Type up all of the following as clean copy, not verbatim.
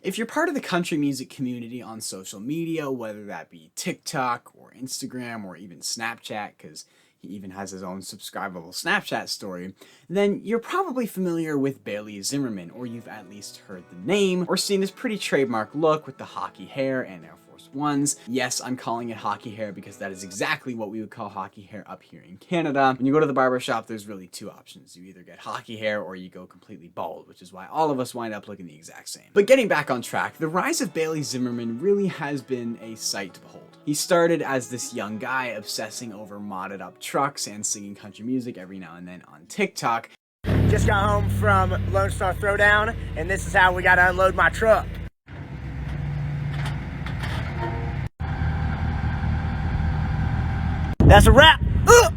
If you're part of the country music community on social media, whether that be TikTok or Instagram or even Snapchat, because he even has his own subscribable Snapchat story, then you're probably familiar with Bailey Zimmerman, or you've at least heard the name, or seen his pretty trademark look with the hockey hair and Air Force Ones. Yes, I'm calling it hockey hair because that is exactly what we would call hockey hair up here in Canada. When you go to the barber shop, there's really two options. You either get hockey hair or you go completely bald, which is why all of us wind up looking the exact same. But getting back on track, the rise of Bailey Zimmerman really has been a sight to behold. He started as this young guy obsessing over modded up trucks and singing country music every now and then on TikTok. Just got home from Lone Star Throwdown, and this is how we gotta unload my truck. That's a wrap!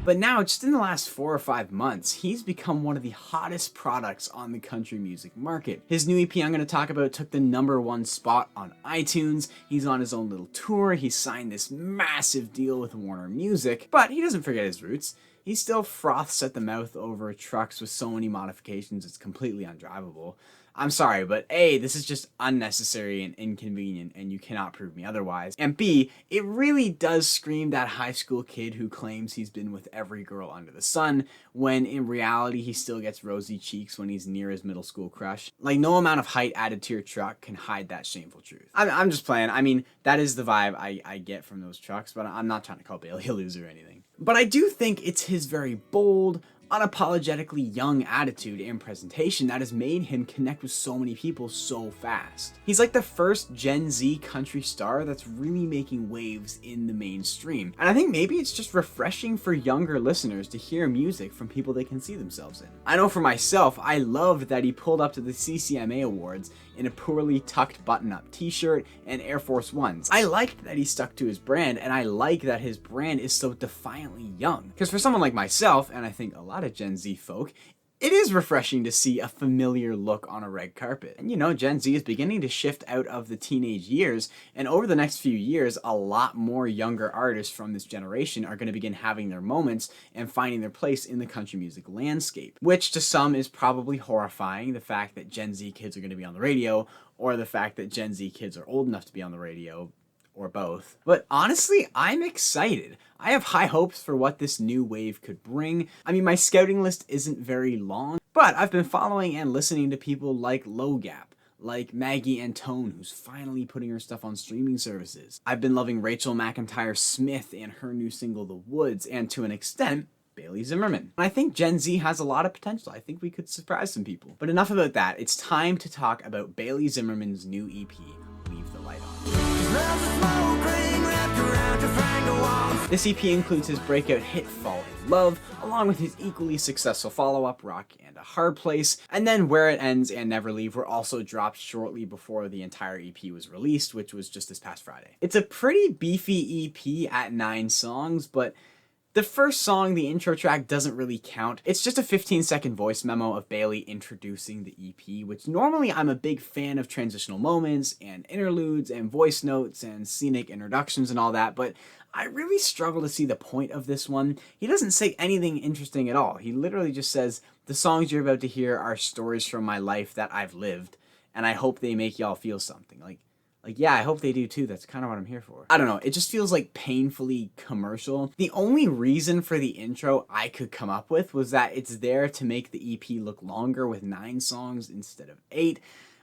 But now, just in the last 4 or 5 months, he's become one of the hottest products on the country music market. His new EP I'm going to talk about took the #1 spot on iTunes. He's on his own little tour. He signed this massive deal with Warner Music, but he doesn't forget his roots. He still froths at the mouth over trucks with so many modifications it's completely undrivable. I'm sorry, but A, this is just unnecessary and inconvenient, and you cannot prove me otherwise. And B, it really does scream that high school kid who claims he's been with every girl under the sun, when in reality he still gets rosy cheeks when he's near his middle school crush. Like, no amount of height added to your truck can hide that shameful truth. I'm just playing. I mean, that is the vibe I get from those trucks, but I'm not trying to call Bailey a loser or anything. But I do think it's his very bold, unapologetically young attitude and presentation that has made him connect with so many people so fast. He's like the first Gen Z country star that's really making waves in the mainstream. And I think maybe it's just refreshing for younger listeners to hear music from people they can see themselves in. I know for myself, I loved that he pulled up to the CCMA Awards in a poorly tucked button-up t-shirt and Air Force Ones. I liked that he stuck to his brand, and I like that his brand is so defiantly young. Because for someone like myself, and I think a lot of Gen Z folk, it is refreshing to see a familiar look on a red carpet. And you know, Gen Z is beginning to shift out of the teenage years, and over the next few years, a lot more younger artists from this generation are going to begin having their moments and finding their place in the country music landscape. Which to some is probably horrifying, the fact that Gen Z kids are going to be on the radio, or the fact that Gen Z kids are old enough to be on the radio, or both. But honestly, I'm excited. I have high hopes for what this new wave could bring. I mean, my scouting list isn't very long, but I've been following and listening to people like Low Gap, like Maggie Antone, who's finally putting her stuff on streaming services. I've been loving Rachel McIntyre Smith and her new single The Woods, and to an extent, Bailey Zimmerman. I think Gen Z has a lot of potential. I think we could surprise some people. But enough about that. It's time to talk about Bailey Zimmerman's new EP, Leave the Light On. This EP includes his breakout hit Fall in Love, along with his equally successful follow-up Rock and a Hard Place, and then Where It Ends and Never Leave were also dropped shortly before the entire EP was released, which was just this past Friday. It's a pretty beefy EP at 9 songs, but the first song, the intro track, doesn't really count. It's just a 15-second voice memo of Bailey introducing the EP, which normally I'm a big fan of transitional moments and interludes and voice notes and scenic introductions and all that, but I really struggle to see the point of this one. He doesn't say anything interesting at all. He literally just says, "The songs you're about to hear are stories from my life that I've lived, and I hope they make y'all feel something." Like, yeah, I hope they do too. That's kind of what I'm here for. I don't know. It just feels like painfully commercial. The only reason for the intro I could come up with was that it's there to make the EP look longer with 9 songs instead of 8.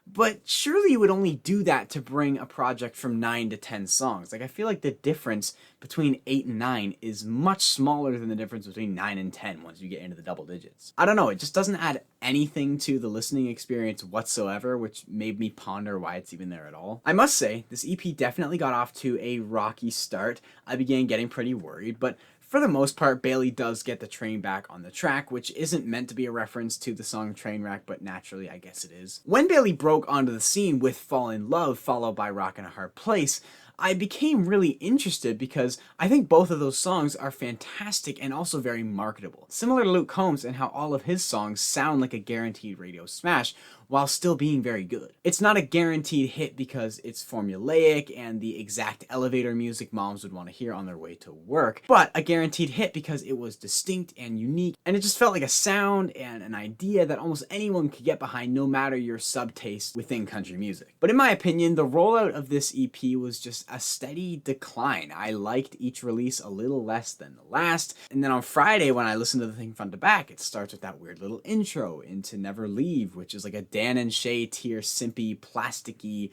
But surely you would only do that to bring a project from 9 to 10 songs. Like, I feel like the difference between 8 and 9 is much smaller than the difference between 9 and 10 once you get into the double digits. I don't know, it just doesn't add anything to the listening experience whatsoever, which made me ponder why it's even there at all. I must say, this EP definitely got off to a rocky start. I began getting pretty worried, but for the most part, Bailey does get the train back on the track, which isn't meant to be a reference to the song Trainwreck, but naturally, I guess it is. When Bailey broke onto the scene with Fall in Love, followed by Rock in a Hard Place, I became really interested because I think both of those songs are fantastic and also very marketable. Similar to Luke Combs and how all of his songs sound like a guaranteed radio smash, while still being very good. It's not a guaranteed hit because it's formulaic and the exact elevator music moms would want to hear on their way to work, but a guaranteed hit because it was distinct and unique, and it just felt like a sound and an idea that almost anyone could get behind no matter your subtaste within country music. But in my opinion, the rollout of this EP was just a steady decline. I liked each release a little less than the last, and then on Friday when I listened to the thing front to back, it starts with that weird little intro into Never Leave, which is like a Dan and Shay tier simpy, plasticky,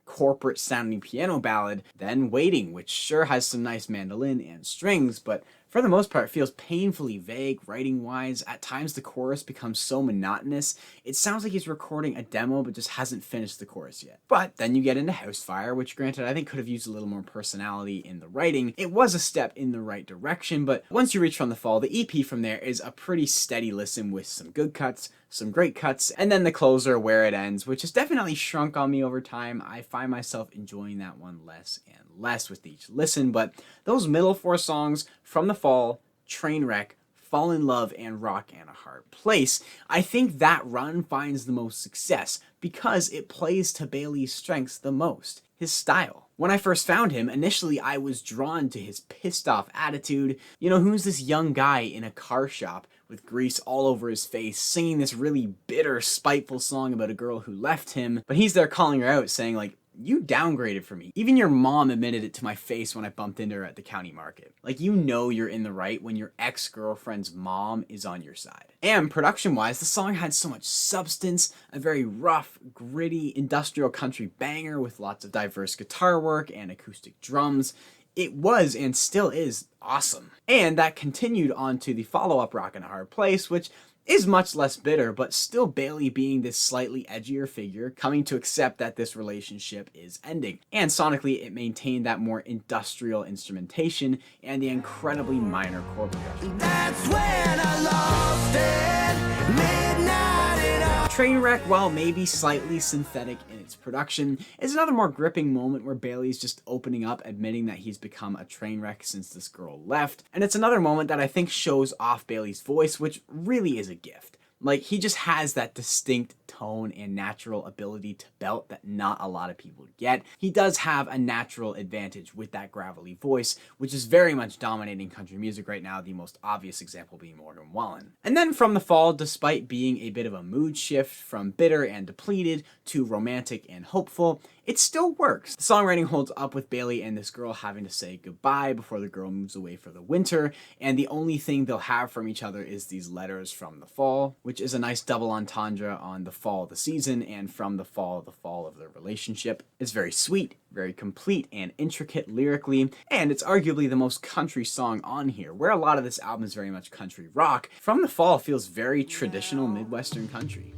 corporate sounding piano ballad, then Waiting, which sure has some nice mandolin and strings, but for the most part feels painfully vague writing wise. At times the chorus becomes so monotonous, it sounds like he's recording a demo but just hasn't finished the chorus yet. But then you get into Housefire, which granted I think could have used a little more personality in the writing. It was a step in the right direction, but once you reach From the Fall, the EP from there is a pretty steady listen with some good cuts, some great cuts, and then the closer, Where It Ends, which has definitely shrunk on me over time. I find myself enjoying that one less and less with each listen, but those middle four songs, From the Fall, Trainwreck, Fall in Love, and Rock and a Hard Place, I think that run finds the most success because it plays to Bailey's strengths the most, his style. When I first found him, initially I was drawn to his pissed off attitude. You know, who's this young guy in a car shop with grease all over his face, singing this really bitter, spiteful song about a girl who left him, but he's there calling her out, saying like, you downgraded for me. Even your mom admitted it to my face when I bumped into her at the county market. Like, you know you're in the right when your ex-girlfriend's mom is on your side. And production-wise, the song had so much substance, a very rough, gritty, industrial country banger with lots of diverse guitar work and acoustic drums. It was and still is awesome. And that continued on to the follow-up Rock and a Hard Place, which is much less bitter, but still Bailey being this slightly edgier figure, coming to accept that this relationship is ending. And sonically, it maintained that more industrial instrumentation and the incredibly minor chord progression. That's when I lost it, midnight in a... Trainwreck, while maybe slightly synthetic in its production, is another more gripping moment where Bailey's just opening up, admitting that he's become a train wreck since this girl left. And it's another moment that I think shows off Bailey's voice, which really is a gift. Like, he just has that distinct tone and natural ability to belt that not a lot of people get. He does have a natural advantage with that gravelly voice, which is very much dominating country music right now, the most obvious example being Morgan Wallen. And then From the Fall, despite being a bit of a mood shift from bitter and depleted to romantic and hopeful, it still works. The songwriting holds up with Bailey and this girl having to say goodbye before the girl moves away for the winter, and the only thing they'll have from each other is these letters from the fall, which is a nice double entendre on the fall of the season and from the fall of their relationship. It's very sweet, very complete and intricate lyrically, and it's arguably the most country song on here. Where a lot of this album is very much country rock, From the Fall feels very traditional Midwestern country.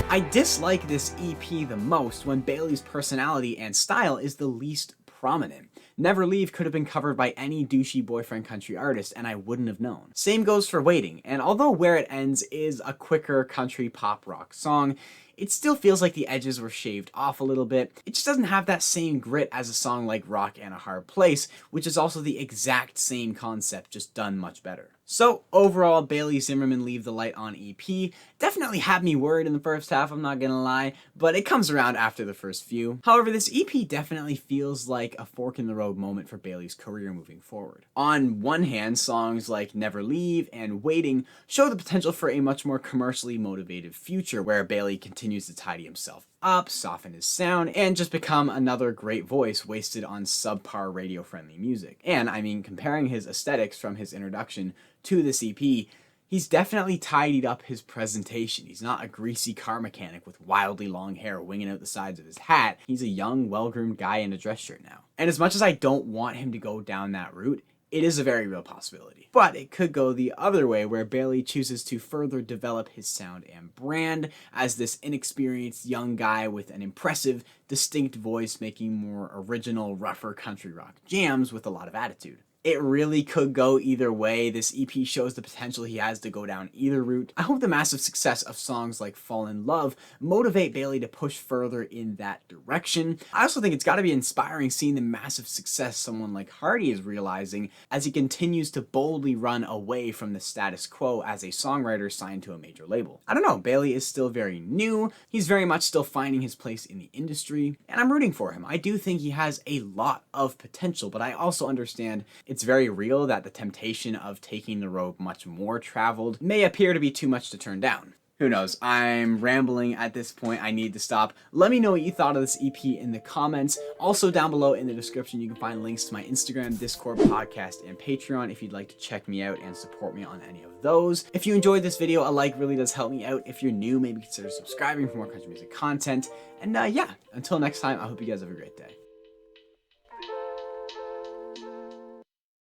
I dislike this EP the most when Bailey's personality and style is the least prominent. Never Leave could have been covered by any douchey boyfriend country artist and I wouldn't have known. Same goes for Waiting, and although Where It Ends is a quicker country pop rock song, it still feels like the edges were shaved off a little bit. It just doesn't have that same grit as a song like Rock and a Hard Place, which is also the exact same concept, just done much better. So overall, Bailey Zimmerman Leave the Light On EP definitely had me worried in the first half, I'm not gonna lie, but it comes around after the first few. However, this EP definitely feels like a fork in the road moment for Bailey's career moving forward. On one hand, songs like Never Leave and Waiting show the potential for a much more commercially motivated future where Bailey continues to tidy himself up, soften his sound, and just become another great voice wasted on subpar radio-friendly music. And I mean, comparing his aesthetics from his introduction to this EP, he's definitely tidied up his presentation. He's not a greasy car mechanic with wildly long hair winging out the sides of his hat. He's a young, well-groomed guy in a dress shirt now. And as much as I don't want him to go down that route, it is a very real possibility. But it could go the other way, where Bailey chooses to further develop his sound and brand as this inexperienced young guy with an impressive, distinct voice making more original, rougher country rock jams with a lot of attitude. It really could go either way. This EP shows the potential he has to go down either route. I hope the massive success of songs like Fall in Love motivate Bailey to push further in that direction. I also think it's got to be inspiring seeing the massive success someone like Hardy is realizing as he continues to boldly run away from the status quo as a songwriter signed to a major label. I don't know, Bailey is still very new, he's very much still finding his place in the industry, and I'm rooting for him. I do think he has a lot of potential, but I also understand it's very real that the temptation of taking the road much more traveled may appear to be too much to turn down. Who knows? I'm rambling at this point. I need to stop. Let me know what you thought of this EP in the comments. Also, down below in the description, you can find links to my Instagram, Discord, podcast, and Patreon if you'd like to check me out and support me on any of those. If you enjoyed this video, a like really does help me out. If you're new, maybe consider subscribing for more country music content. And yeah, until next time, I hope you guys have a great day.